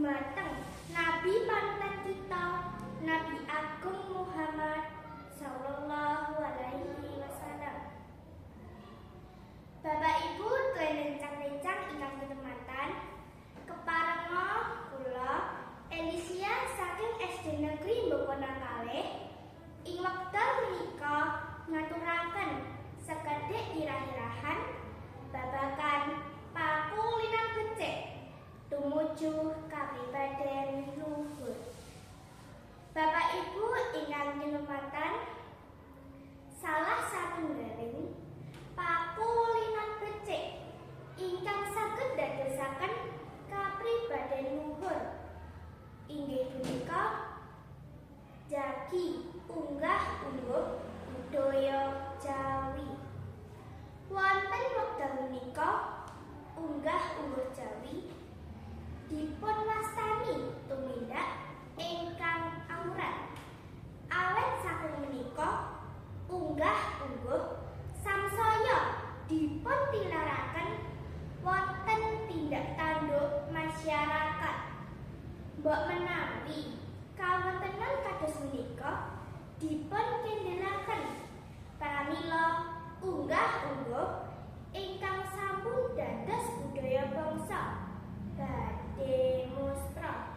dumateng Nabi panutan kita, Nabi Agung Muhammad sallallahu alaihi wasallam. Bapak Ibu tuwin rencang-rencang ingkang kinurmatan, keparenga kula Elisia saking SD Negeri Mbokona kalih ing wekdal menika ngaturaken sekedhik irah-irahan babagan pakulinan becik tumuju kapribaden luhur. Bapak Ibu ingkang kinurmatan, salah satunggaling pakulinan becik ingkang saged dadosaken kapribaden luhur inggih punika jagi unggah-ungguh budaya Jawi. Wonten wekdal menika unggah-ungguh Jawi dipunwastani tumindak ingkang awrat. Awit saking menika unggah-ungguh samsaya dipuntilaraken wonten tindak tanduk masyarakat. Mbok menawi kawontenan kados menika dipun kendhelaken pramila unggah-ungguh ingkang sampun dados budaya bangsa badhe mustra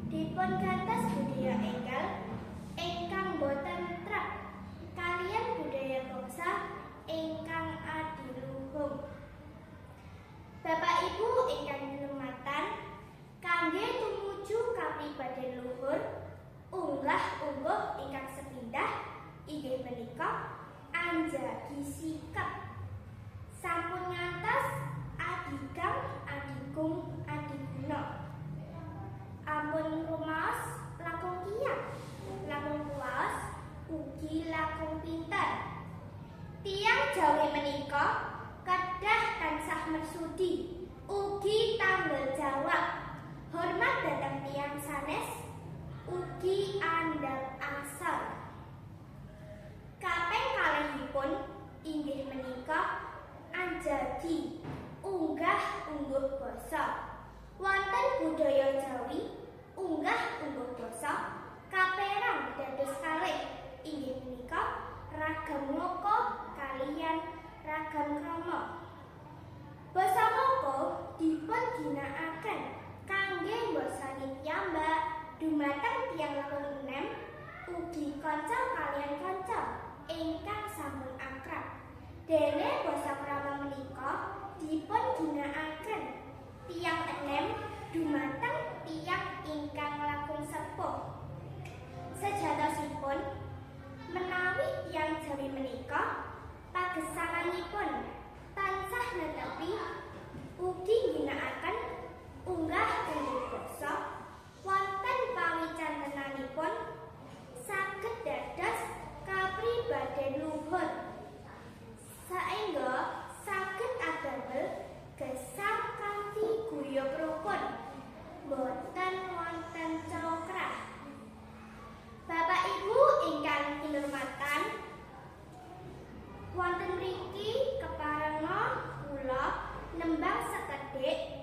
dipun gantos budaya enggal ingkang boten trep kaliyan budaya bangsa ingkang adiluhung. Bapak Ibu ingkang kinurmatan, kangge tumuju kapribaden luhur unggah-ungguh ingkang sepindah inggih menika anjagi sikep. Sampun ngantos adigang adigung adiguna. Ampun rumaos langkung kiyat, langkung kuwaos ugi langkung pinter. Tiyang Jawi menika kedah tansah marsudi ugi tanggel jawab. Hormat dhateng tiyang sanes ugi andhap asor. Kaping kalihipun inggih menika anjagi unggah-ungguh basa. Wonten budaya Jawi unggah-ungguh basa kaperang dados kalih inggih menika ragam ngoko kaliyan ragam krama. Basa ngoko dipun ginakaken kangge mbasani piyambak dumateng tiyang langkung enem ugi kanca kaliyan kanca ingkang sampun akrab. Dene basa krama menika dipun ginakaken tiyang enem dumateng tiyang ingkang langkung sepuh. Sejatosipun menawi tiyang Jawi menika pagesanganipun tansah netepi ugi ginakaken unggah-ungguh basa wonten pawicantenanipun saged dados kapribaden luhur saengga saged adamel gesang kanthi guyub rukun boten wonten cokrah. Bapak Ibu ingkang kinurmatan, wonten mriki keparenga kula nembang sekedhik